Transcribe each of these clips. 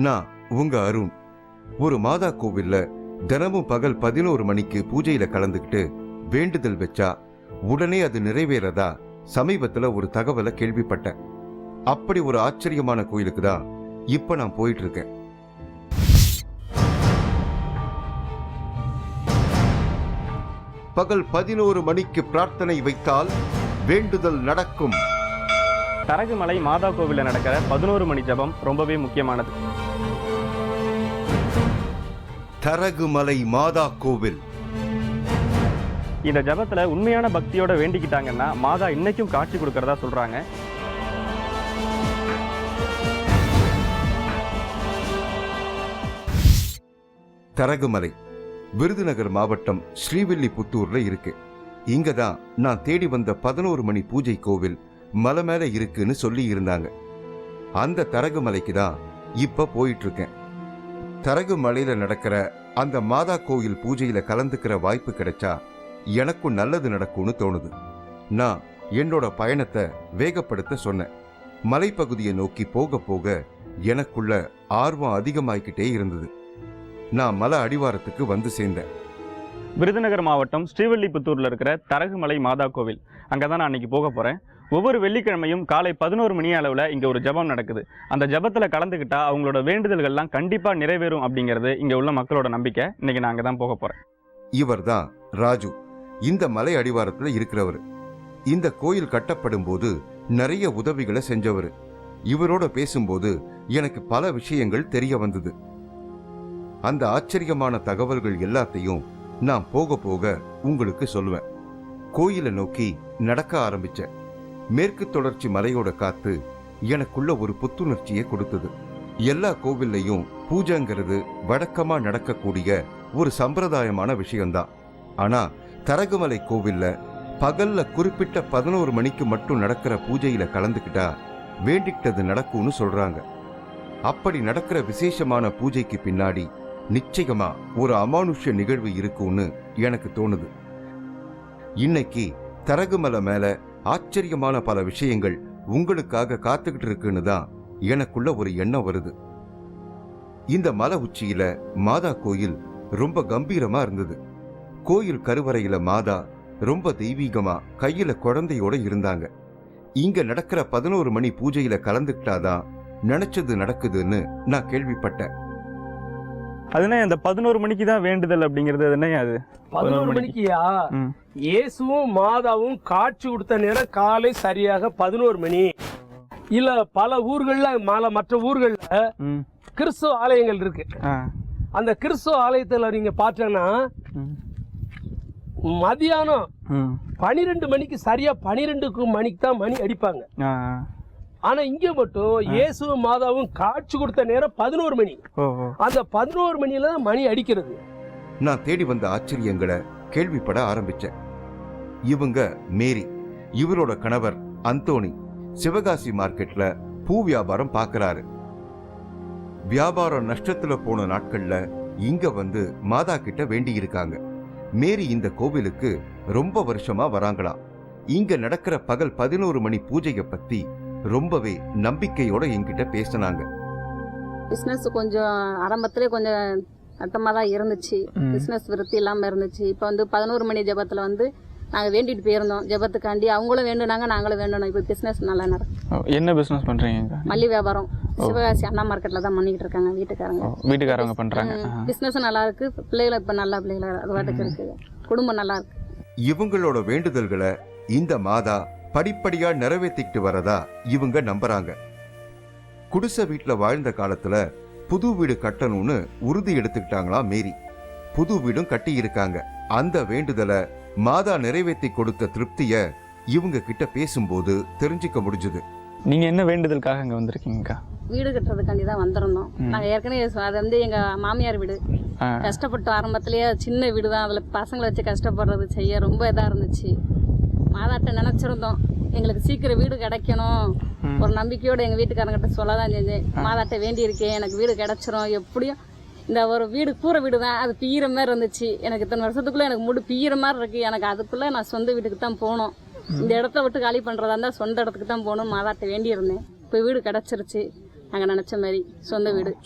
நான் உங்க அருண். ஒரு மாதா கோவில்ல தினமும் பகல் 11 மணிக்கு பூஜையில கலந்துக்கிட்டு வேண்டுதல் வச்சா உடனே அது நிறைவேறதா சமீபத்துல ஒரு தகவலை கேள்விப்பட்டேன். அப்படி ஒரு ஆச்சரியமான கோயிலுக்கு தான் இப்ப நான் போயிட்டு இருக்கேன். பகல் 11 மணிக்கு பிரார்த்தனை வைத்தால் வேண்டுதல் நடக்கும். தரகுமலை மாதா கோவிலில் நடக்கிற 11 மணி ஜபம் ரொம்பவே முக்கியமானது. தரகுமலை மாதா கோவில். இந்த ஜபத்துல உண்மையான பக்தியோட வேண்டிக்கிட்டாங்கன்னா மாதா இன்னைக்கும் காட்சி கொடுக்கறதா சொல்றாங்க. தரகுமலை விருதுநகர் மாவட்டம் ஸ்ரீவில்லிபுத்தூர்ல இருக்கு. இங்கதான் நான் தேடி வந்த 11 மணி பூஜை கோவில் மலை மேல இருக்குன்னு சொல்லி இருந்தாங்க. அந்த தரகுமலைக்கு தான் இப்ப போயிட்டு இருக்கேன். தரகுமலையில நடக்கிற அந்த மாதா கோயில் பூஜையில கலந்துக்கிற வாய்ப்பு கிடைச்சா எனக்கும் நல்லது நடக்கும்னு தோணுது. நான் என்னோட பயணத்தை வேகப்படுத்த சொன்னேன். மலைப்பகுதியை நோக்கி போக போக எனக்குள்ள ஆர்வம் அதிகமாகிக்கிட்டே இருந்தது. நான் மலை அடிவாரத்துக்கு வந்து சேர்ந்தேன். விருதுநகர் மாவட்டம் ஸ்ரீவில்லிபுத்தூர்ல இருக்கிற தரகுமலை மாதா கோவில், அங்கதான் நான் அன்னைக்கு போக போறேன். ஒவ்வொரு வெள்ளிக்கிழமையும் காலை 11 மணி அளவில் இங்கே ஒரு ஜபம் நடக்குது. அந்த ஜபத்தில் கலந்துக்கிட்டா அவங்களோட வேண்டுதல்கள்லாம் கண்டிப்பாக நிறைவேறும் அப்படிங்கிறது இங்கே உள்ள மக்களோட நம்பிக்கை. இன்னைக்கு நான் அங்கே தான் போக போகிறேன். இவர் தான் ராஜு. இந்த மலை அடிவாரத்தில் இருக்கிறவர். இந்த கோயில் கட்டப்படும் போது நிறைய உதவிகளை செஞ்சவர். இவரோட பேசும்போது எனக்கு பல விஷயங்கள் தெரிய வந்தது. அந்த ஆச்சரியமான தகவல்கள் எல்லாத்தையும் நான் போக போக உங்களுக்கு சொல்லுவேன். கோயிலை நோக்கி நடக்க ஆரம்பிச்சேன். மேற்கு தொடர்ச்சி மலையோட காத்து எனக்குள்ள ஒரு புத்துணர்ச்சியை கொடுத்தது. எல்லா கோவில்லையும் பூஜைங்கிறது வழக்கமா நடக்கக்கூடிய ஒரு சம்பிரதாயமான விஷயம்தான். ஆனா தரகுமலை கோவில்ல பகல்ல குறிப்பிட்ட 11 மணிக்கு மட்டும் நடக்கிற பூஜையில கலந்துக்கிட்டா வேண்டிக்கிட்டது நடக்கும்னு சொல்றாங்க. அப்படி நடக்கிற விசேஷமான பூஜைக்கு பின்னாடி நிச்சயமா ஒரு அமானுஷ்ய நிகழ்வு இருக்கும்னு எனக்கு தோணுது. இன்னைக்கு தரகுமலை மேல ஆச்சரியமான பல விஷயங்கள் உங்களுக்காக காத்துக்கிட்டு இருக்குன்னு தான் எனக்குள்ள ஒரு எண்ணம் வருது. இந்த மலை உச்சியில மாதா கோயில் ரொம்ப கம்பீரமா இருந்தது. கோயில் கருவறையில மாதா ரொம்ப தெய்வீகமா கையில குழந்தையோட இருந்தாங்க. இங்க நடக்கிற 11 மணி பூஜையில கலந்துக்கிட்டாதான் நினைச்சது நடக்குதுன்னு நான் கேள்விப்பட்டேன். அதுனா இந்த 11 மணிக்கு தான் வேண்டுதல் அப்படிங்கிறது என்ன? அது 11 மணிக்குயா? இயேசுவும் மாதாவும் காட்சி கொடுத்த நேரம் காலை சரியாக 11 மணி. இல்ல பல ஊர்கள்ல மற்ற ஊர்கள்ல கிறிஸ்துவ ஆலயங்கள் இருக்கு. அந்த கிறிஸ்துவ ஆலயத்துல நீங்க பார்த்தீங்கன்னா மதியானம் 12 மணிக்கு சரியா 12 மணிக்கு தான் மணி அடிப்பாங்க. ஆனா இங்க மட்டும் இயேசுவும் மாதாவும் காட்சி கொடுத்த நேரம் 11 மணி. அந்த 11 மணியில தான் மணி அடிக்கிறது. நான் தேடி வந்த ஆச்சரியங்களை கேள்விப்பட ஆரம்பிச்சேன். இவங்க மேரி, இவரோட கணவர் அந்தோணி சிவகாசி மார்க்கெட்ல பூ வியாபாரம் பார்க்கறாரு. வியாபாரம் நஷ்டத்துல போன நாட்கள்ல இங்க வந்து மாதா கிட்ட வேண்டி இருக்காங்க. மேரி இந்த கோவிலுக்கு ரொம்ப வருஷமா வராங்களாம். இங்க நடக்கிற பகல் 11 மணி பூஜையை பத்தி ரொம்பவே நம்பிக்கையோட என்கிட்ட பேசினாங்க. பிஸ்னஸ் கொஞ்சம் ஆரம்பத்திலே கொஞ்சம் நட்டமாக தான் இருந்துச்சு. பிஸ்னஸ் விருத்தி இல்லாமல் இருந்துச்சு. இப்போ வந்து 11 மணி ஜபத்தில் வந்து நாங்கள் வேண்டிட்டு போயிருந்தோம். ஜபத்துக்காண்டி அவங்களும் வேண்டுனாங்க, நாங்களும் வேண்டணும். இப்போ பிஸ்னஸ் நல்லா நடக்கும். என்ன பிஸ்னஸ் பண்ணுறீங்க? மல்லி வியாபாரம். சிவகாசி அண்ணா மார்க்கெட்டில் தான் பண்ணிக்கிட்டு இருக்காங்க வீட்டுக்காரங்க பண்ணுறாங்க. பிஸ்னஸும் நல்லா இருக்கு. பிள்ளைகளை இப்போ நல்லா பிள்ளைகளை அது வாட்டுக்கு இருக்கு. குடும்பம் நல்லா இருக்கு. இவங்களோட வேண்டுதல்களை இந்த மாதா படிப்படியா நிறைவேற்றிக்கிட்டு வரதா இவங்க நம்புறாங்க. குடிசை வீட்டுல வாழ்ந்த காலத்துல புது வீடு கட்டணும்னு உறுதி எடுத்துக்கிட்டாங்களா மேரி. புது வீடும் கட்டி இருக்காங்க. அந்த வேண்டுதலை மாதா நிறைவேற்றி கொடுத்த திருப்திய இவங்க கிட்ட பேசும்போது தெரிஞ்சுக்க முடிஞ்சது. நீங்க என்ன வேண்டுதலுக்காக இங்க வந்திருக்கீங்க? வீடு கட்டுறதுக்காண்டி தான் வந்திருந்தோம். நாங்கள் ஏற்கனவே அது வந்து எங்க மாமியார் வீடு. கஷ்டப்பட்டு ஆரம்பத்திலேயே சின்ன வீடு தான். அதுல பசங்களை வச்சு கஷ்டப்படுறது செய்ய ரொம்ப இதா இருந்துச்சு. மாதாட்ட நினைச்சிருந்தோம் எங்களுக்கு சீக்கிரம் வீடு கிடைக்கணும். ஒரு நம்பிக்கையோட எங்க வீட்டுக்காரங்கிட்ட சொல்ல தான் செஞ்சேன். மாதாட்ட வேண்டி இருக்கேன், எனக்கு வீடு கிடைச்சிரும். எப்படியும் இந்த ஒரு வீடு கூரை வீடு தான், அது பிய்கிற மாதிரி இருந்துச்சு. எனக்கு இத்தனை வருஷத்துக்குள்ள எனக்கு பிய்கிற மாதிரி இருக்கு. எனக்கு அதுக்குள்ள நான் சொந்த வீட்டுக்கு தான் போகணும். இந்த இடத்த விட்டு காலி பண்றதா இருந்தா சொந்த இடத்துக்கு தான் போகணும். மாதாட்ட வேண்டி இருந்தேன். இப்போ வீடு கிடைச்சிருச்சு. நாங்கள் நினச்ச மாதிரி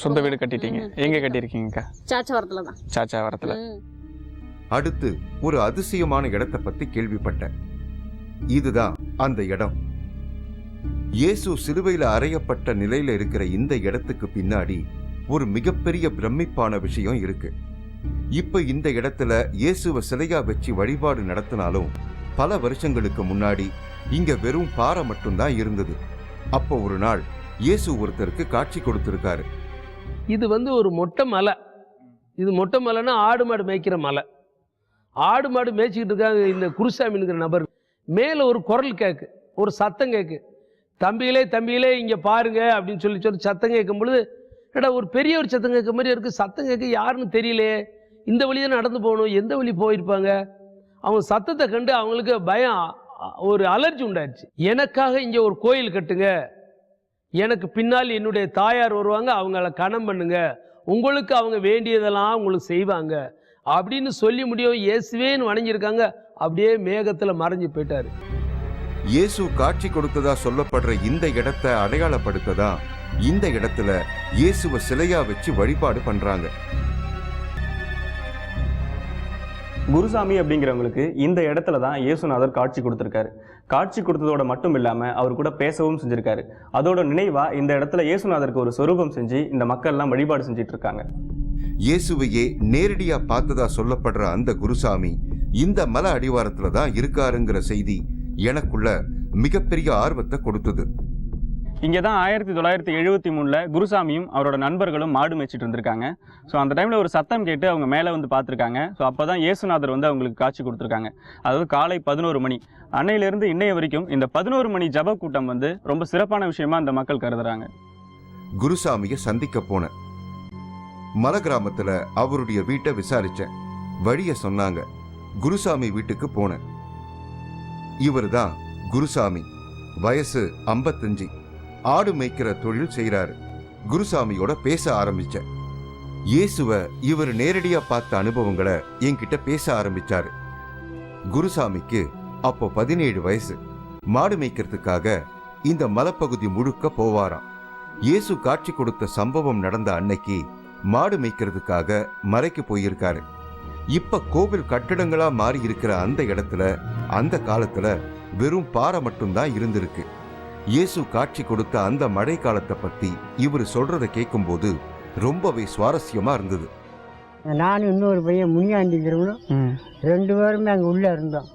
சொந்த வீடு கட்டிட்டீங்க. எங்கே கட்டியிருக்கீங்கக்கா? சாச்சாவரத்தில் தான். சாச்சாவரத்தில். அடுத்து ஒரு அதிசயமான இடத்தை பத்தி கேள்விப்பட்டேன். இதுதான் அந்த இடம். இயேசு சிலுவையில அறையப்பட்ட நிலையில இருக்கிற இந்த இடத்துக்கு பின்னாடி ஒரு மிகப்பெரிய பிரமிப்பான விஷயம் இருக்கு. இப்ப இந்த இடத்துல இயேசுவை சிலையா வச்சு வழிபாடு நடத்தினாலும் பல வருஷங்களுக்கு முன்னாடி இங்க வெறும் பாறை மட்டும்தான் இருந்தது. அப்போ ஒரு நாள் இயேசு ஒருத்தருக்கு காட்சி கொடுத்திருக்காரு. இது ஒரு மொட்டை மலை. இது மொட்டை மலைன்னா ஆடு மாடு மேய்க்கிற மலை. ஆடு மாடு மேய்ச்சிக்கிட்டு இருக்காங்க இந்த குருசாமிங்கிற நபர். மேலே ஒரு குரல் கேட்கு, ஒரு சத்தம் கேட்கு, தம்பிகளே இங்கே பாருங்க அப்படின்னு சொல்லி சத்தம் கேட்கும் பொழுது, ஏடா ஒரு பெரிய ஒரு சத்தம் கேட்க மாதிரி இருக்குது. சத்தம் கேட்க யாருன்னு தெரியலையே, இந்த வழி தான் நடந்து போகணும், எந்த வழி போயிருப்பாங்க. அவங்க சத்தத்தை கண்டு அவங்களுக்கு பயம், ஒரு அலர்ஜி உண்டாயிடுச்சு. எனக்காக இங்கே ஒரு கோயில் கட்டுங்க, எனக்கு பின்னால் என்னுடைய தாயார் வருவாங்க, அவங்கள கணம் பண்ணுங்க, உங்களுக்கு அவங்க வேண்டியதெல்லாம் உங்களுக்கு செய்வாங்க அப்படின்னு சொல்லி முடியும். இயேசுவேன்னு வணங்கியிருக்காங்க. அப்படியே மேகத்தில் மறைஞ்சு போயிட்டாரு. இயேசு காட்சி கொடுத்ததா சொல்லப்படுற இந்த இடத்தை அடையாளப்படுத்ததா இந்த இடத்துல இயேசுவை சிலையா வச்சு வழிபாடு பண்றாங்க. குருசாமி அப்படிங்கிறவங்களுக்கு இந்த இடத்துல தான் இயேசுநாதர் காட்சி கொடுத்துருக்காரு. காட்சி கொடுத்ததோட மட்டும் இல்லாமல் அவர் கூட பேசவும் செஞ்சுருக்காரு. அதோட நினைவாக இந்த இடத்துல இயேசுநாதருக்கு ஒரு சொரூபம் செஞ்சு இந்த மக்கள்லாம் வழிபாடு செஞ்சிட்டு இருக்காங்க. இயேசுவையே நேரடியா பார்த்ததா சொல்லப்படுற அந்த குருசாமி இந்த மலை அடிவாரத்துல தான் இருக்காருங்கிற செய்தி எனக்குள்ள மிகப்பெரிய ஆர்வத்தை கொடுத்தது. இங்கே தான் 1973 குருசாமியும் அவரோட நண்பர்களும் மாடு மேய்ச்சிட்டு இருந்திருக்காங்க. ஸோ அந்த டைமில் ஒரு சத்தம் கேட்டு அவங்க மேலே வந்து பார்த்துருக்காங்க. ஸோ அப்போ தான் இயேசுநாதர் அவங்களுக்கு காட்சி கொடுத்துருக்காங்க. அதாவது காலை 11 மணி. அன்னையிலேருந்து இன்னைய வரைக்கும் இந்த 11 மணி ஜப கூட்டம் ரொம்ப சிறப்பான விஷயமா அந்த மக்கள் கருதுறாங்க. குருசாமியை சந்திக்க போனேன். மலை கிராமத்துல அவருடைய வீட்டை விசாரிச்சேன். வழிய சொன்னாங்க. குருசாமி வீட்டுக்கு போனேன். இவர் தான் குருசாமி. வயசு 55. ஆடு மேய்க்கிற தொழில் செய்யறாரு. குருசாமியோட பேச ஆரம்பிச்சேன். இயேசுவை இவர் நேரடியா பார்த்த அனுபவங்களை என்கிட்ட பேச ஆரம்பிச்சாரு. குருசாமிக்கு அப்போ 17 வயசு. மாடு மேய்க்கிறதுக்காக இந்த மலைப்பகுதி முழுக்க போவாராம். இயேசு காட்சி கொடுத்த சம்பவம் நடந்த அன்னைக்கு மாடு மேய்க்கிறதுக்காக மலைக்கு போயிருக்காரு. இப்ப கோவில் கட்டிடங்களா மாறி இருக்கிற அந்த இடத்துல அந்த காலத்துல வெறும் பாறை மட்டும்தான் இருந்திருக்கு. இயேசு காட்சி கொடுத்த அந்த மழை காலத்தை பத்தி இவர் சொல்றதை கேட்கும்போது ரொம்பவே சுவாரஸ்யமா இருந்தது. நானும் இன்னொரு பையன் முனியாண்டிக்கிறவனும் 2 பேருமே அங்கே உள்ள இருந்தோம்.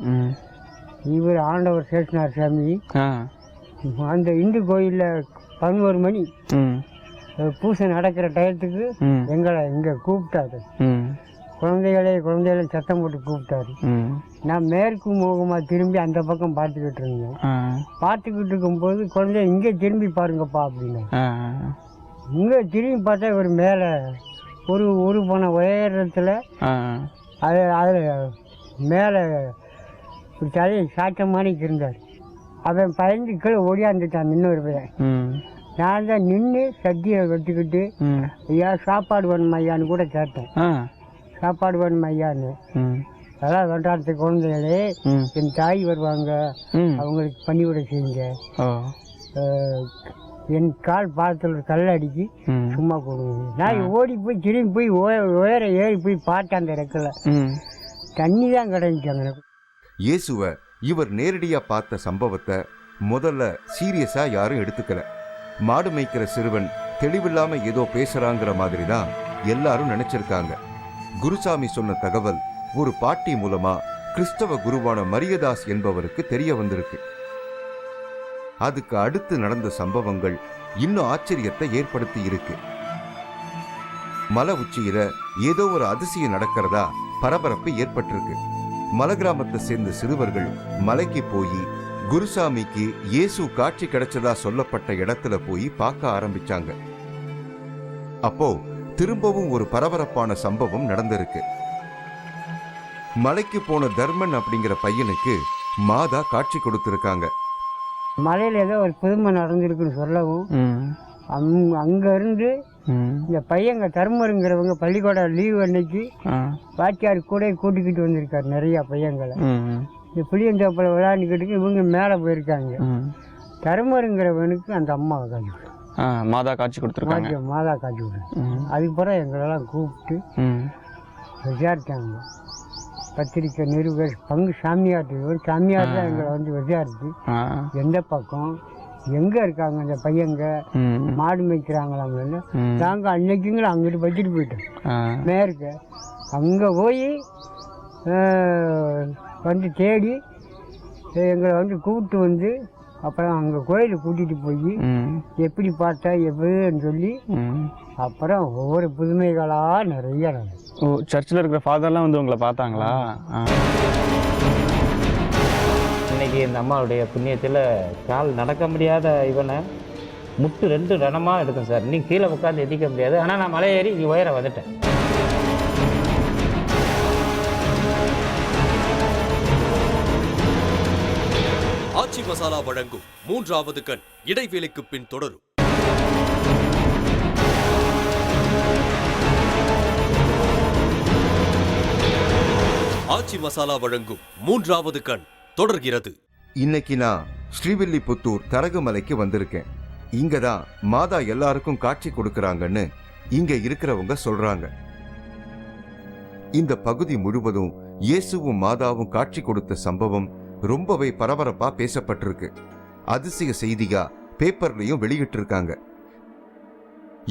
இவர் ஆண்டவர் சேஷனார் சாமி அந்த இந்து கோயிலில் 11 மணி பூசை நடக்கிற டயத்துக்கு எங்களை இங்கே கூப்பிட்டாரு. குழந்தைகளை சத்தம் போட்டு கூப்பிட்டாரு. நான் மேற்கு முகமாக திரும்பி அந்த பக்கம் பார்த்துக்கிட்டு இருந்தேன். பார்த்துக்கிட்டு இருக்கும்போது குழந்தை இங்கே திரும்பி பாருங்கப்பா அப்படின்னு. இங்கே திரும்பி பார்த்தா இவர் மேலே ஒரு போன உயரத்தில் அதில் மேலே ஒரு தலையை சாட்ட மாதிரி இருந்தார். அவன் பயந்து கீழே ஓடியாந்துட்டான். இன்னொரு பையன் நான் தான் நின்று சட்டியை வச்சுக்கிட்டு ஐயா சாப்பாடு வேணுமா ஐயான்னு கூட கேட்டேன். சாப்பாடு வேணுமா ஐயான்னு. அதான் வெண்டாரத்து குழந்தைகளே என் தாய் வருவாங்க, அவங்களுக்கு பணிவிட செய்யுங்க. என் கால் பாதத்தில் ஒரு கல் அடிச்சு சும்மா கொடுங்க. நான் ஓடி போய் திரும்பி போய் உயர ஏறி போய் பார்த்தேன். அந்த இடத்துல தண்ணி தான் கிடைச்சாங்க. இயேசுவை இவர் நேரடியா பார்த்த சம்பவத்தை முதல்ல சீரியஸா யாரும் எடுத்துக்கல. மாடு மேய்க்கிற சிறுவன் தெளிவில்லாம ஏதோ பேசுறாங்கிற மாதிரி தான் எல்லாரும் நினைச்சிருக்காங்க. குருசாமி சொன்ன தகவல் ஒரு பாட்டி மூலமா கிறிஸ்தவ குருவான மரியதாஸ் என்பவருக்கு தெரிய வந்திருக்கு. அதுக்கு அடுத்து நடந்த சம்பவங்கள் இன்னும் ஆச்சரியத்தை ஏற்படுத்தி இருக்கு. மலை உச்சியில ஏதோ ஒரு அதிசயம் நடக்கிறதா பரபரப்பு ஏற்பட்டிருக்கு. மலை கிராமத்தை சேர்ந்த சிறுவர்கள் மலைக்கு போய் குருசாமிக்கு இயேசு காட்சி கிடைச்சதா சொல்லப்பட்ட இடத்துல போய் பார்க்க ஆரம்பிச்சாங்க. அப்போ திரும்பவும் ஒரு பரபரப்பான சம்பவம் நடந்திருக்கு. மலைக்கு போன தர்மன் அப்படிங்கிற பையனுக்கு மாதா காட்சி கொடுத்திருக்காங்க. மலையில ஏதோ ஒரு புதுமை நடந்திருக்குன்னு சொல்லவும் அங்க இருந்து இந்த பையங்க தர்மருங்கிறவங்க பள்ளிக்கூட லீவ் அன்னைக்கு பாட்டியார் கூட கூட்டிக்கிட்டு வந்திருக்காரு நிறைய பையங்களை. இந்த புளியந்தோப்பில் விளையாண்டுக்கிட்டு இவங்க மேலே போயிருக்காங்க. தர்மருங்கிறவனுக்கு அந்த அம்மா மாதா காட்சி கொடுத்துருக்காங்க. மாதா காட்சி கொடுத்து அதுக்கு பிறகு எங்களெல்லாம் கூப்பிட்டு விசாரித்தாங்க. பத்திரிக்கை நிருபர் பங்கு சாமியார் தான் எங்களை வந்து விசாரித்து எந்த பக்கம் எங்கே இருக்காங்க அந்த பையங்க மாடு மேய்க்கிறாங்களாம்ல. நாங்கள் அன்னைக்குங்களை அங்கிட்டு வச்சுட்டு போயிட்டோம் மேற்க. அங்கே போய் வந்து தேடி எங்களை வந்து கூப்பிட்டு வந்து அப்புறம் அங்கே கோயிலுக்கு கூட்டிகிட்டு போய் எப்படி பார்த்தா எப்படின்னு சொல்லி அப்புறம் ஒவ்வொரு புதுமைகளாக நிறைய நடக்கும். ஓ, சர்ச்சில் இருக்கிற ஃபாதர்லாம் வந்து உங்களை பார்த்தாங்களா? இன்னைக்கு இந்த அம்மாவுடைய புண்ணியத்தில் கால் நடக்க முடியாத இவனை முட்டு 2 ரணமாக எடுக்கும் சார். இன்னைக்கு கீழே உட்காந்து எதிக்க முடியாது. ஆனால் நான் மலை ஏறி இங்கே உயர வந்துட்டேன். ஆச்சி மசாலா வழங்கும் 3வது கண் இடைவேளைக்கு பின் தொடரும். ஆச்சி மசாலா வழங்கும் 3வது கண் தொடர்கிறது. இன்னைக்கு நான் ஸ்ரீவில்லிபுத்தூர் தரகுமலைக்கு வந்திருக்கேன். இங்க தான் மாதா எல்லாருக்கும் காட்சி கொடுக்கறாங்கன்னு இங்க இருக்கிறவங்க சொல்றாங்க. இந்த பகுதி முழுவதும் இயேசுவும் மாதாவும் காட்சி கொடுத்த சம்பவம் ரொம்பவே பரபரப்பா பேசப்பட்டிருக்கு. அதிசய செய்தியா பேப்பர்லயும் வெளியிட்டு இருக்காங்க.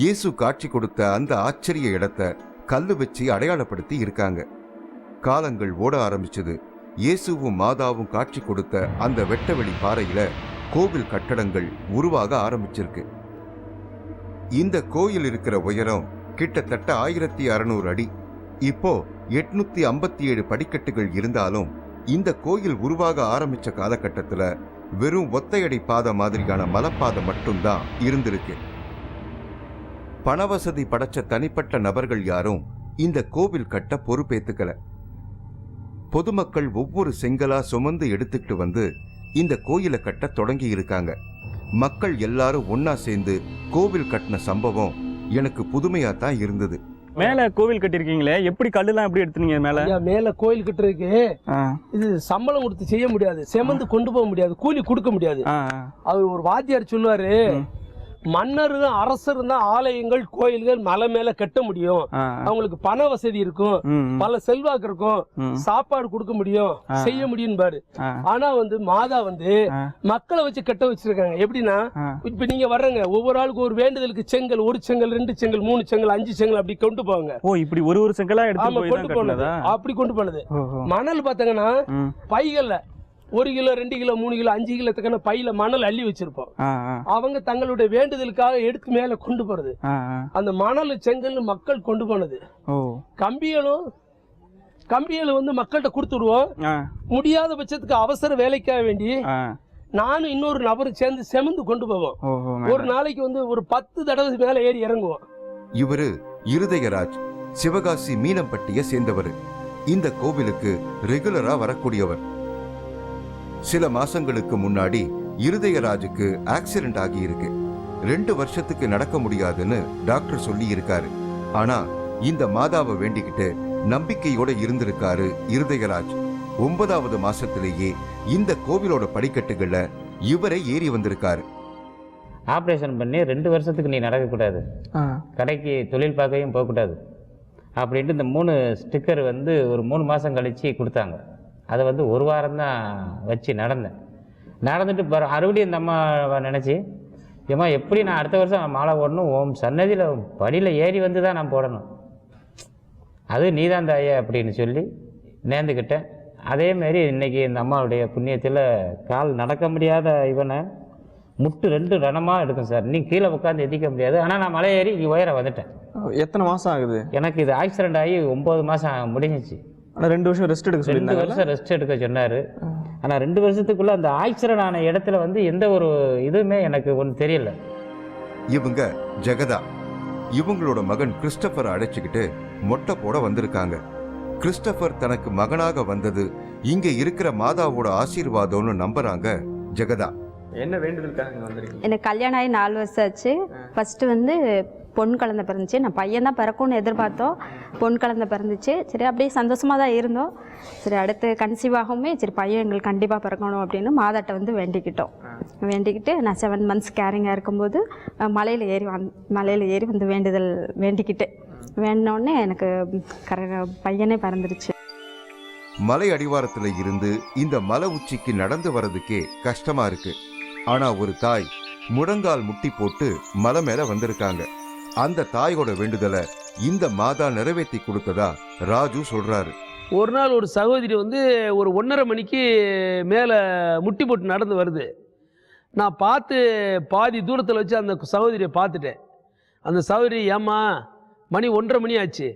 இயேசு காட்சி கொடுத்த அந்த ஆச்சரிய இடத்தை கல்லு வச்சு அடையாளப்படுத்தி இருக்காங்க. காலங்கள் ஓட ஆரம்பிச்சது. இயேசுவும் மாதாவும் காட்சி கொடுத்த அந்த வெட்டவெளி பாறையில கோவில் கட்டடங்கள் உருவாக ஆரம்பிச்சிருக்கு. இந்த கோயில் இருக்கிற உயரம் கிட்டத்தட்ட 1600 அடி. இப்போ 857 படிக்கட்டுகள் இருந்தாலும் இந்த கோயில் உருவாக ஆரம்பிச்ச காலகட்டத்தில் வெறும் ஒத்தையடி பாதை மாதிரியான மலைப்பாதை மட்டும்தான் இருந்திருக்கு. பணவசதி படைச்ச தனிப்பட்ட நபர்கள் யாரும் இந்த கோவில் கட்ட பொறுப்பேத்துக்கல. பொதுமக்கள் ஒவ்வொரு செங்கலா சுமந்து எடுத்துக்கிட்டு வந்து இந்த கோயிலை கட்ட தொடங்கி இருக்காங்க. மக்கள் எல்லாரும் ஒன்னா சேர்ந்து கோவில் கட்டின சம்பவம் எனக்கு புதுமையா தான் இருந்தது. மேல கோவில் கட்டிருக்கீங்களே, எப்படி கல்லுலாம் எப்படி எடுத்துனீங்க மேல? மேல கோயில் கட்டுறதுக்கு இது சம்பளம் கொடுத்து செய்ய முடியாது, செமந்து கொண்டு போக முடியாது, கூலி கொடுக்க முடியாது. அவர் ஒரு வாத்தியார் சொல்லுவாரு, மன்னர் அரசர் தான் ஆலயங்கள் கோயில்கள் மலை மேல கட்ட முடியும், அவங்களுக்கு பண வசதி இருக்கும், பல செல்வாக்கு இருக்கும், சாப்பாடு கொடுக்க முடியும், செய்ய முடியும் பாரு. ஆனா வந்து மாதா வந்து மக்களை வச்சு கட்ட வச்சிருக்காங்க. எப்படின்னா இப்ப நீங்க வர்றங்க ஒவ்வொரு ஆளுக்கு ஒரு வேண்டுதலுக்கு செங்கல், 1 செங்கல் 2 செங்கல் 3 செங்கல் 5 செங்கல் அப்படி கொண்டு போவாங்க. ஓ, இப்படி ஒரு செங்கலா எடுத்து கொண்டு போனது, அப்படி கொண்டு போனது. மணல் பாத்தீங்கன்னா பைகள்ல 1 கிலோ 2 கிலோ 3 கிலோ 5 கிலோத்துக்கான பையில மணல் அள்ளி வச்சிருப்போம். அவங்க தங்களுடைய வேண்டுதலுக்காக எடுத்து மேல கொண்டு போறது. அந்த மணல் செங்கல் மக்கள் கொண்டு போனது. கம்பியலும் வந்து மக்கள்கிட்ட கொடுத்துடுவோம். முடியாத பட்சத்துக்கு அவசர வேலைக்காக வேண்டி நானும் இன்னொரு நபரும் சேர்ந்து செமந்து கொண்டு போவோம். ஒரு நாளைக்கு வந்து ஒரு 10 தடவை மேல ஏறி இறங்குவோம். இவரு இருதயராஜ், சிவகாசி மீனம்பட்டியை சேர்ந்தவர். இந்த கோவிலுக்கு ரெகுலரா வரக்கூடியவர். சில மாசங்களுக்கு முன்னாடி இருதயராஜுக்கு ஆக்சிடென்ட் ஆகி இருக்கு. 2 வருஷத்துக்கு நடக்க முடியாதுன்னு டாக்டர் சொல்லி இருக்காரு. ஆனா இந்த மாதாவை வேண்டிக்கிட்டு நம்பிக்கையோட இருந்திருக்காரு இருதயராஜ். 9வது மாசத்திலேயே இந்த கோவிலோட படிக்கட்டுகள்ல இவரை ஏறி வந்திருக்காரு. ஆப்ரேஷன் பண்ணி 2 வருஷத்துக்கு நீ நடக்கக்கூடாது, கடைக்கு தொழில் பார்க்கவும் போகக்கூடாது அப்படின்ட்டு இந்த 3 ஸ்டிக்கர் வந்து ஒரு 3 மாதம் கழித்து கொடுத்தாங்க. அதை வந்து 1 வாரம் தான் வச்சு நடந்துட்டு மறுபடியும் இந்த அம்மா நினச்சி, ஏம்மா எப்படி நான் அடுத்த வருஷம் மாலை போடணும், ஓம் சன்னதியில் படியில் ஏறி வந்து தான் நான் போடணும், அது நீ தான் தாயே அப்படின்னு சொல்லி நேர்ந்துக்கிட்டேன். அதேமாரி இன்றைக்கி இந்த அம்மாவுடைய புண்ணியத்தில் கால் நடக்க முடியாத இவனை முட்டு 2 ரணமாக எடுக்கும் சார். இன்னைக்கு கீழே உட்காந்து எதிக்க முடியாது. ஆனால் நான் மலை ஏறி இங்கே உயர வந்துட்டேன். எத்தனை மாதம் ஆகுது? எனக்கு இது ஆக்சிடென்ட் ஆகி 9 மாதம் முடிஞ்சிச்சு. ஆனால் 2 வருஷம் ரெஸ்ட் எடுக்க சொல்லி 2 வருஷம் ரெஸ்ட் எடுக்க சொன்னார். ஆனால் 2 வருஷத்துக்குள்ளே அந்த ஆக்சிடென்ட் ஆன இடத்துல வந்து எந்த ஒரு இதுவுமே எனக்கு ஒன்றும் தெரியல. இவங்க ஜெகதா, இவங்களோட மகன் கிறிஸ்டபரை அழைச்சிக்கிட்டு மொட்டை போட வந்திருக்காங்க. கிறிஸ்டபர் தனக்கு மகனாக வந்தது இங்க இருக்கிற மாதாவோட ஆசீர்வாதம்னு நம்புறாங்க ஜெகதா. என்ன வேண்டுதலுக்காக வந்திருக்கீங்க? எனக்கு கல்யாணம் ஆகி 4 வருஷம் ஆச்சு. ஃபர்ஸ்ட் வந்து பொண்ணு குழந்தை பிறந்துச்சு. நான் பையன் தான் பிறக்கும்னு எதிர்பார்த்தோம். பொன் குழந்தை பிறந்துச்சு. சரி அப்படியே சந்தோஷமாக தான் இருந்தோம். சரி அடுத்து கன்சீவ் ஆகவுமே சரி பையன் எங்களுக்கு கண்டிப்பாக பிறக்கணும் அப்படின்னு மாதாட்ட வந்து வேண்டிக்கிட்டோம். வேண்டிக்கிட்டு நான் 7 மந்த்ஸ் கேரிங்காக இருக்கும்போது மலையில் ஏறி வந்து வேண்டிக்கிட்டு வேண்டினோடனே எனக்கு பையனே பிறந்துருச்சு. மலை அடிவாரத்துல இருந்து இந்த மலை உச்சிக்கு நடந்து வர்றதுக்கே கஷ்டமா இருக்கு. ஆனா ஒரு தாய் முழங்கால் முட்டி போட்டு மலை மேல வந்திருக்காங்க. அந்த தாயோட வேண்டுதலை இந்த மாதா நிறைவேற்றி கொடுத்ததா ராஜு சொல்றாரு. ஒரு நாள் ஒரு சகோதரி வந்து ஒரு 1:30 மணிக்கு மேலே முட்டி போட்டு நடந்து வருது. நான் பார்த்து பாதி தூரத்தில் வச்சு அந்த சகோதரியை பார்த்துட்டேன். அந்த சகோதரி, ஏம்மா மணி 1:30 மணி ஆச்சு,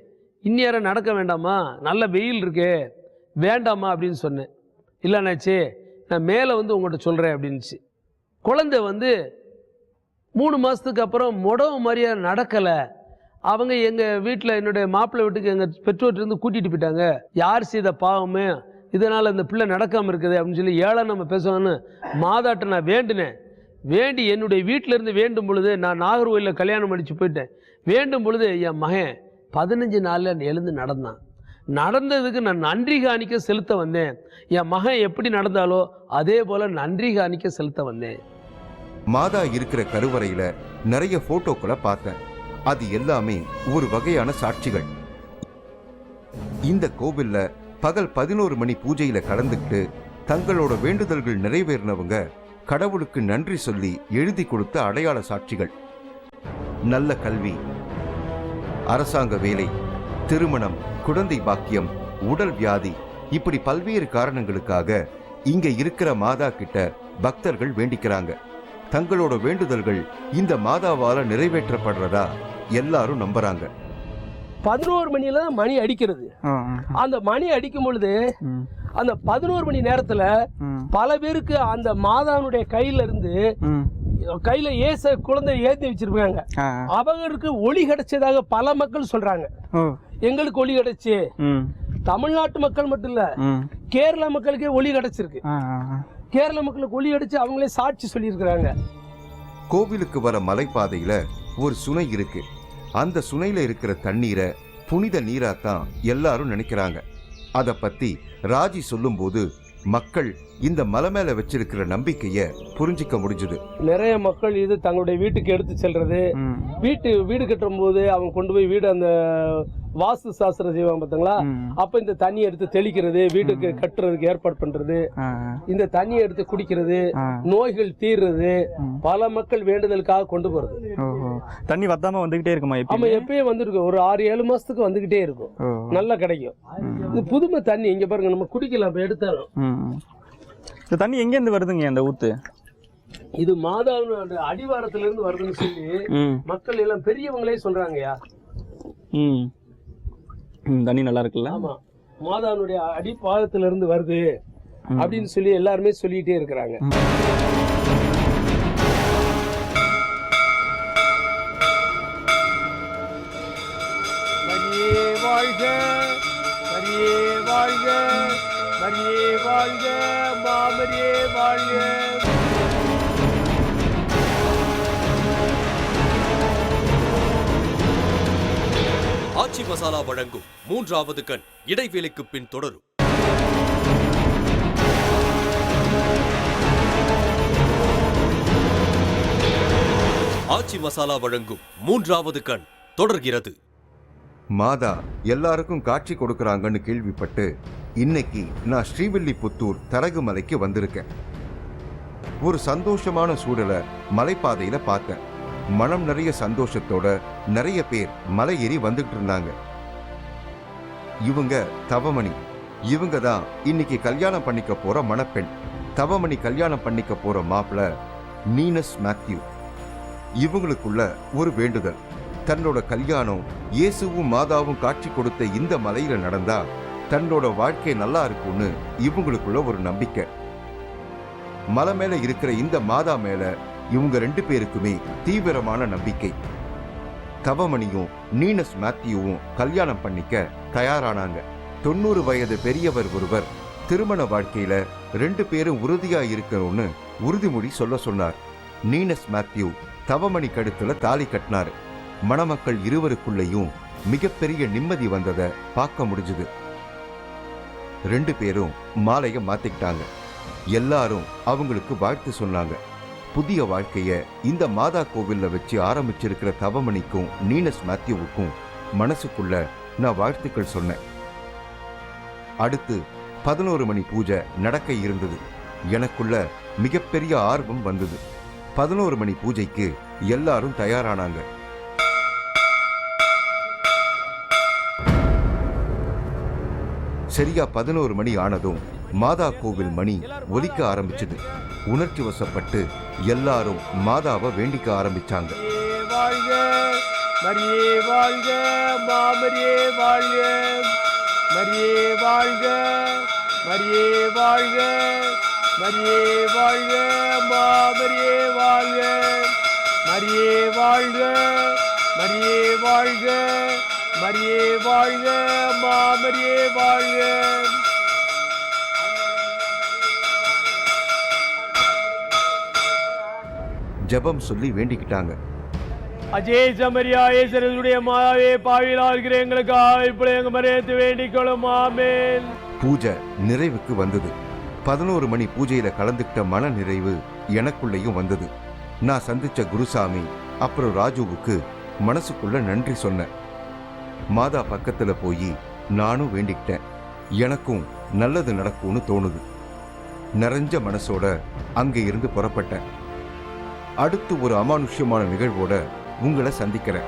இந்நேரம் நடக்க வேண்டாமா, நல்ல வெயில் இருக்கு, வேண்டாமா அப்படின்னு சொன்னேன். இல்லைனாச்சு நான் மேலே வந்து உங்கள்கிட்ட சொல்கிறேன் அப்படின்ச்சு. குழந்தை வந்து 3 மாதத்துக்கு அப்புறம் முடவு மாதிரியா நடக்கலை. அவங்க எங்கள் வீட்டில் என்னுடைய மாப்பிள்ளை வீட்டுக்கு எங்கள் பெற்றோர்கிட்டருந்து கூட்டிகிட்டு போயிட்டாங்க. யார் செய்த பாவமே இதனால் இந்த பிள்ளை நடக்காமல் இருக்குது அப்படின்னு சொல்லி நம்ம பேசுவான்னு மாதாட்ட நான் வேண்டினேன். வேண்டி என்னுடைய வீட்டிலேருந்து வேண்டும் பொழுது நான் நாகர்கோயிலில் கல்யாணம் அடித்து போயிட்டேன். வேண்டும் பொழுது என் மகன் 15 நாளில் எழுந்து நடந்தான். நடந்ததுக்கு நான் நன்றி காணிக்க செலுத்த வந்தேன். என் மகன் எப்படி நடந்தாலோ அதே போல் நன்றி காணிக்க செலுத்த வந்தேன். மாதா இருக்கிற கருவறையில நிறைய போட்டோக்களை பார்த்தேன். அது எல்லாமே ஒரு வகையான சாட்சிகள். இந்த கோவில்ல பகல் 11 மணி பூஜையில கலந்துக்கிட்டு தங்களோட வேண்டுதல்கள் நிறைவேறினவங்க கடவுளுக்கு நன்றி சொல்லி எழுதி கொடுத்த அடையாள சாட்சிகள். நல்ல கல்வி, அரசாங்க வேலை, திருமணம், குழந்தை பாக்கியம், உடல் வியாதி, இப்படி பல்வேறு காரணங்களுக்காக இங்க இருக்கிற மாதா கிட்ட பக்தர்கள் வேண்டிக்கிறாங்க. தங்களோட வேண்டுதல்கள் இந்த மாதாவால நிறைவேற்றப்படுறதா எல்லாரும் நம்புறாங்க. 11 மணியில மணி அடிக்கிறது. அந்த மணி அடிக்கும் பொழுது அந்த 11 மணி நேரத்துல பல பேருக்கு அந்த மாதாவுடைய கையில ஏச குழந்தை ஏத்தி வச்சிருக்காங்க. அவங்களுக்கு ஒளி கிடைச்சதாக பல மக்கள் சொல்றாங்க. எங்களுக்கு ஒளி கிடைச்சு, தமிழ்நாட்டு மக்கள் மட்டும் இல்ல, கேரளா மக்களுக்கே ஒளி கிடைச்சிருக்கு. கேரள மக்களுக்கு ஒளி அடிச்சு அவங்களே சாட்சி சொல்லி இருக்கிறாங்க. கோவிலுக்கு வர மலைப்பாதையில ஒரு சுனை இருக்கு. அந்த சுனையில இருக்கிற தண்ணீரை புனித நீராத்தான் எல்லாரும் நினைக்கிறாங்க. அத பத்தி ராஜி சொல்லும் போது மக்கள் இந்த மலை மேல வச்சிருக்கிற நம்பிக்கைய புரிஞ்சிக்க முடிஞ்சது. நிறைய மக்கள் இது தங்களுடைய வீட்டுக்கு எடுத்து செல்றது, வீடு கட்டும் போது அவங்க கொண்டு போய் வீடு அந்த வாஸ்து சாஸ்திரம் செய்வாங்க பார்த்தீங்களா, அப்ப இந்த தண்ணியை எடுத்து தெளிக்கிறது, வீட்டுக்கு கட்டுறதுக்கு ஏற்பாடு பண்றது, இந்த தண்ணியை எடுத்து குடிக்கிறது, நோய்கள் தீர்றது, பல மக்கள் வேண்டுதலுக்காக கொண்டு போறது. தண்ணி வத்தாம வந்துகிட்டே இருக்குமா? ஆமா, எப்பயும் வந்துருக்கும். ஒரு 6-7 மாசத்துக்கு வந்துகிட்டே இருக்கும். நல்லா கிடைக்கும். இது புதுமை தண்ணி. இங்க பாருங்க, நம்ம குடிக்கலாம் எடுத்தாலும். இந்த தண்ணி எங்க இருந்து வருதுங்க அந்த ஊத்து? இது மாதாவின் அடிவாரத்துல இருந்து வருதுன்னு சொல்லி மக்கள் எல்லாம் பெரியவங்களே சொல்றாங்கயா. தண்ணி நல்லா இருக்குல்ல? ஆமா, மாதாவினுடைய அடிப்பாதத்துல இருந்து வருது அப்படின்னு சொல்லி எல்லாருமே சொல்லிட்டே இருக்கிறாங்க. மரியே வாழ்க, மரியே வாழ்க, மரியே வாழ்க, மாமரியே வாழ்க. ஆச்சி மசாலா வழங்கும் 3வது கண் இடைவேளைக்கு பின் தொடரும். ஆச்சி மசாலா வழங்கும் 3வது கண் தொடர்கிறது. மாதா எல்லாருக்கும் காட்சி கொடுக்கறாங்கன்னு கேள்விப்பட்டு இன்னைக்கு நான் ஸ்ரீவில்லிபுத்தூர் தரகுமலைக்கு வந்திருக்கேன். ஒரு சந்தோஷமான சூழலை மலைப்பாதையில பார்த்தேன். மனம் நிறைய சந்தோஷத்தோட நிறைய பேர் மலை ஏறி வந்துட்டு இருந்தாங்க. இவங்க தவமணி. இவங்க தான் இன்னைக்கு கல்யாணம் பண்ணிக்க போற மணப்பெண். தவமணி கல்யாணம் பண்ணிக்க போற மாப்பிள்ள நீனஸ் மேத்யூ. இவங்களுக்குள்ள ஒரு வேண்டுதல். தன்னோட கல்யாணம் இயேசுவும் மாதாவும் காட்சி கொடுத்த இந்த மலையில நடந்தா தன்னோட வாழ்க்கை நல்லா இருக்கும்னு இவங்களுக்குள்ள ஒரு நம்பிக்கை. மலை மேல இருக்கிற இந்த மாதா மேல இவங்க 2 பேருக்குமே தீவிரமான நம்பிக்கை. தவமணியும் நீனஸ் மேத்யூவும் கல்யாணம் பண்ணிக்க தயாரானாங்க. 90 வயது பெரியவர் ஒருவர் திருமண வாழ்க்கையில 2 பேரும் உறுதியா இருக்கணும்னு உறுதிமொழி சொல்ல சொன்னார். நீனஸ் மேத்யூ தவமணி கழுத்துல தாலி கட்டினாரு. மணமக்கள் இருவருக்குள்ளேயும் மிகப்பெரிய நிம்மதி வந்ததை பார்க்க முடிஞ்சுது. 2 பேரும் மாலையை மாத்திக்கிட்டாங்க. எல்லாரும் அவங்களுக்கு வாழ்த்து சொன்னாங்க. புதிய வாழ்க்கைய இந்த மாதா கோவில்ல வச்சு ஆரம்பிச்சிருக்கிற தவமணிக்கும் நீனஸ் மேத்யூவுக்கும் மனசுக்குள்ள நான் வாழ்த்துக்கள் சொன்னேன். அடுத்து 11 மணி பூஜை நடக்க இருந்தது. எனக்குள்ள மிகப்பெரிய ஆர்வம் வந்தது. 11 மணி பூஜைக்கு எல்லாரும் தயாரானாங்க. சரியா 11 மணி ஆனதும் மாதா கோவில் மணி ஒலிக்க ஆரம்பிச்சது. உணர்ச்சி வசப்பட்டு எல்லாரும் மாதாவை வேண்டிக்க ஆரம்பிச்சாங்க. வாழ்க மரியே வாழ்க, மாமரியே வாழ்க, மரியே வாழ்க, மரியே வாழ்க, மரியே வாழ்க, மாமரியே வாழ்க, மரியே வாழ்க, மரியே வாழ்க, மரியே வாழ்க, மாமரியே வாழ்க. ஜெபம் சொல்லி வேண்டிக்கிட்டாங்க. அஜேசமரியாயேசருடைய மாதாவே, பாவிலாகிற எங்களுக்காக இப்படி எங்க மறைத்து வேண்டிக்கொள்ளும். ஆமென். பூஜை நிறைவுக்கு வந்தது. 11 மணி பூஜையில கலந்துக்கிட்ட மன நிறைவு எனக்குள்ளேயும் வந்தது. நான் சந்திச்ச குருசாமி அப்புறம் ராஜுவுக்கு மனசுக்குள்ள நன்றி சொன்னேன். மாதா பக்கத்துல போய் நானும் வேண்டிக்கிட்டேன். எனக்கும் நல்லது நடக்கும்னு தோணுது. நிறைஞ்ச மனசோட அங்க இருந்து புறப்பட்டேன். அடுத்து ஒரு அமானுஷ்யமான நிகழ்வோட உங்களை சந்திக்கிறேன்.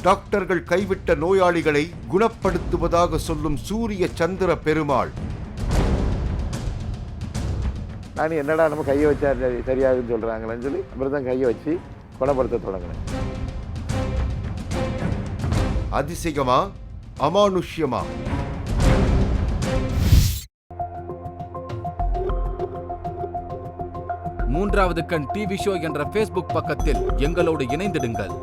டாக்டர்கள் கைவிட்ட நோயாளிகளை குணப்படுத்துவதாக சொல்லும் சூரிய சந்திர பெருமாள். நான் என்னடா நம்ம கையை வச்சா சரியாகுன்னு சொல்றாங்களேன்னு சொல்லி அப்புறம் தான் கையை வச்சு குணப்படுத்த தொடங்கினேன். அதிசயமா அமானுஷ்யமா? மூன்றாவது கண் டிவி ஷோ என்ற ஃபேஸ்புக் பக்கத்தில் எங்களோடு இணைந்திடுங்கள்.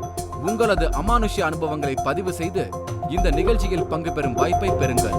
உங்களது அமானுஷ்ய அனுபவங்களை பதிவு செய்து இந்த நிகழ்ச்சியில் பங்கு பெறும் வாய்ப்பை பெறுங்கள்.